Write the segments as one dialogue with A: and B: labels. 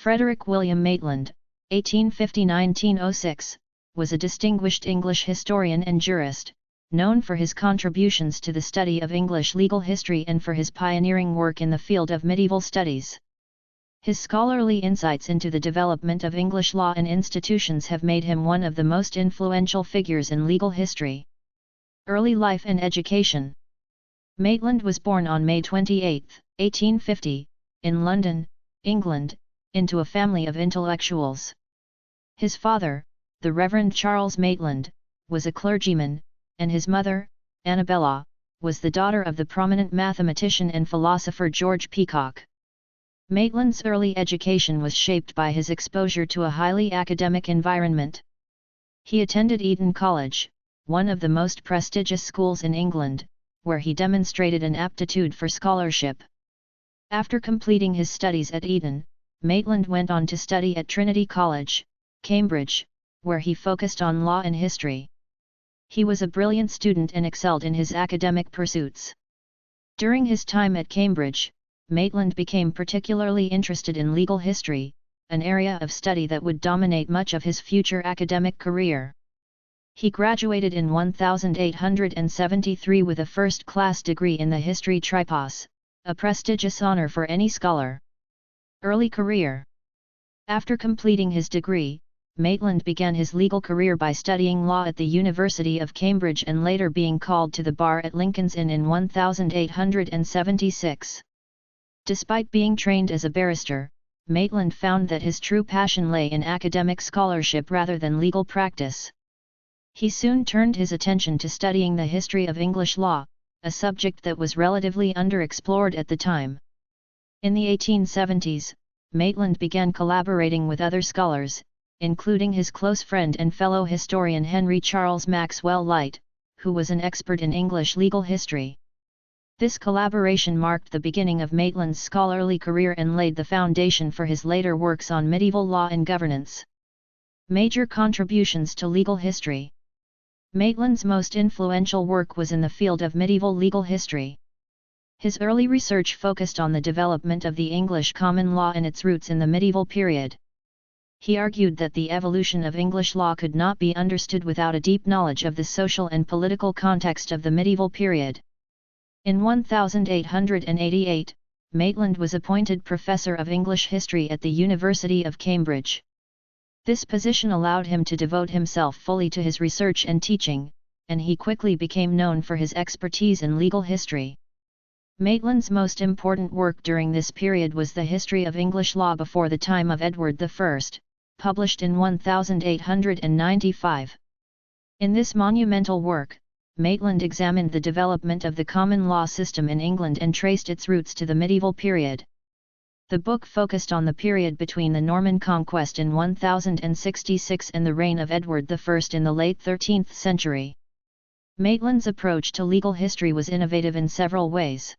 A: Frederic William Maitland, 1850–1906, was a distinguished English historian and jurist, known for his contributions to the study of English legal history and for his pioneering work in the field of medieval studies. His scholarly insights into the development of English law and institutions have made him one of the most influential figures in legal history. Early life and education. Maitland was born on May 28, 1850, in London, England, into a family of intellectuals. His father, the Reverend Charles Maitland, was a clergyman, and his mother, Annabella, was the daughter of the prominent mathematician and philosopher George Peacock. Maitland's early education was shaped by his exposure to a highly academic environment. He attended Eton College, one of the most prestigious schools in England, where he demonstrated an aptitude for scholarship. After completing his studies at Eton, Maitland went on to study at Trinity College, Cambridge, where he focused on law and history. He was a brilliant student and excelled in his academic pursuits. During his time at Cambridge, Maitland became particularly interested in legal history, an area of study that would dominate much of his future academic career. He graduated in 1873 with a first-class degree in the History Tripos, a prestigious honor for any scholar. Early career. After completing his degree, Maitland began his legal career by studying law at the University of Cambridge and later being called to the bar at Lincoln's Inn in 1876. Despite being trained as a barrister, Maitland found that his true passion lay in academic scholarship rather than legal practice. He soon turned his attention to studying the history of English law, a subject that was relatively underexplored at the time. In the 1870s, Maitland began collaborating with other scholars, including his close friend and fellow historian Henry Charles Maxwell Lyte, who was an expert in English legal history. This collaboration marked the beginning of Maitland's scholarly career and laid the foundation for his later works on medieval law and governance. Major contributions to legal history. Maitland's most influential work was in the field of medieval legal history. His early research focused on the development of the English common law and its roots in the medieval period. He argued that the evolution of English law could not be understood without a deep knowledge of the social and political context of the medieval period. In 1888, Maitland was appointed Professor of English History at the University of Cambridge. This position allowed him to devote himself fully to his research and teaching, and he quickly became known for his expertise in legal history. Maitland's most important work during this period was the History of English Law before the time of Edward I, published in 1895. In this monumental work, Maitland examined the development of the common law system in England and traced its roots to the medieval period. The book focused on the period between the Norman conquest in 1066 and the reign of Edward I in the late 13th century. Maitland's approach to legal history was innovative in several ways.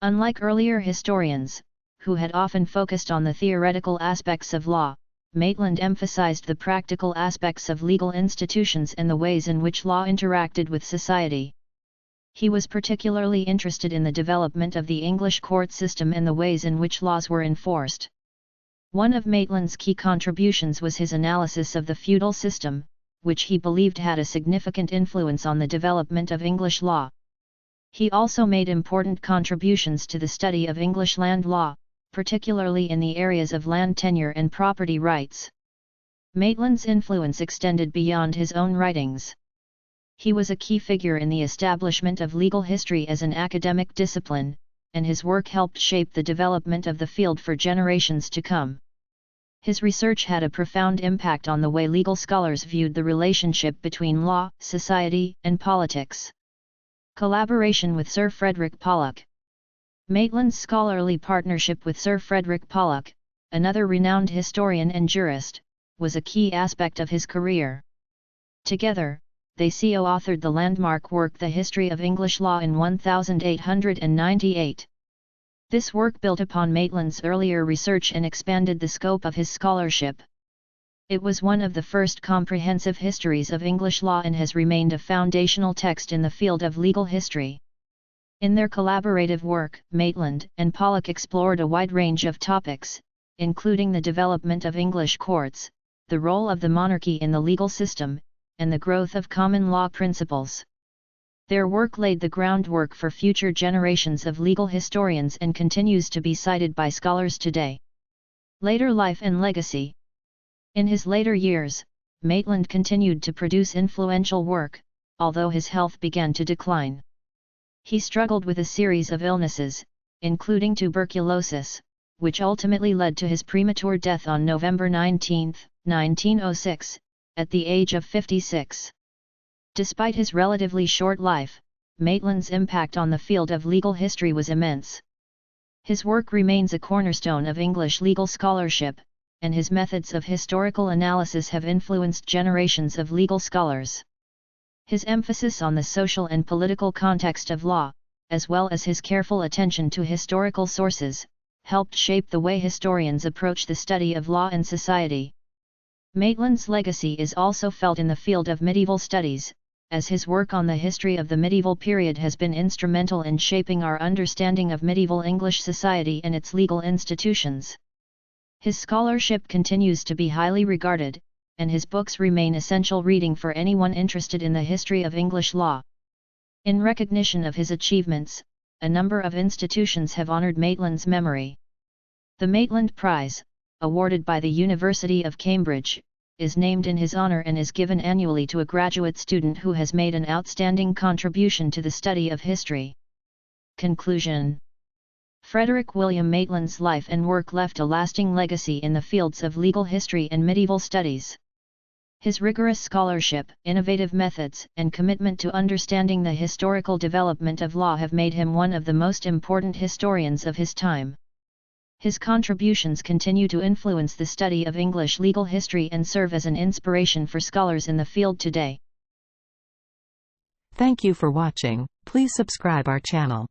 A: Unlike earlier historians, who had often focused on the theoretical aspects of law, Maitland emphasized the practical aspects of legal institutions and the ways in which law interacted with society. He was particularly interested in the development of the English court system and the ways in which laws were enforced. One of Maitland's key contributions was his analysis of the feudal system, which he believed had a significant influence on the development of English law. He also made important contributions to the study of English land law, particularly in the areas of land tenure and property rights. Maitland's influence extended beyond his own writings. He was a key figure in the establishment of legal history as an academic discipline, and his work helped shape the development of the field for generations to come. His research had a profound impact on the way legal scholars viewed the relationship between law, society, and politics. Collaboration with Sir Frederic Pollock. Maitland's scholarly partnership with Sir Frederic Pollock, another renowned historian and jurist, was a key aspect of his career. Together, they co-authored the landmark work The History of English Law in 1898. This work built upon Maitland's earlier research and expanded the scope of his scholarship. It was one of the first comprehensive histories of English law and has remained a foundational text in the field of legal history. In their collaborative work, Maitland and Pollock explored a wide range of topics, including the development of English courts, the role of the monarchy in the legal system, and the growth of common law principles. Their work laid the groundwork for future generations of legal historians and continues to be cited by scholars today. Later life and legacy. In his later years, Maitland continued to produce influential work, although his health began to decline. He struggled with a series of illnesses, including tuberculosis, which ultimately led to his premature death on November 19, 1906, at the age of 56. Despite his relatively short life, Maitland's impact on the field of legal history was immense. His work remains a cornerstone of English legal scholarship, and his methods of historical analysis have influenced generations of legal scholars. His emphasis on the social and political context of law, as well as his careful attention to historical sources, helped shape the way historians approach the study of law and society. Maitland's legacy is also felt in the field of medieval studies, as his work on the history of the medieval period has been instrumental in shaping our understanding of medieval English society and its legal institutions. His scholarship continues to be highly regarded, and his books remain essential reading for anyone interested in the history of English law. In recognition of his achievements, a number of institutions have honored Maitland's memory. The Maitland Prize, awarded by the University of Cambridge, is named in his honor and is given annually to a graduate student who has made an outstanding contribution to the study of history. Conclusion. Frederic William Maitland's life and work left a lasting legacy in the fields of legal history and medieval studies. His rigorous scholarship, innovative methods, and commitment to understanding the historical development of law have made him one of the most important historians of his time. His contributions continue to influence the study of English legal history and serve as an inspiration for scholars in the field today.
B: Thank you for watching. Please subscribe our channel.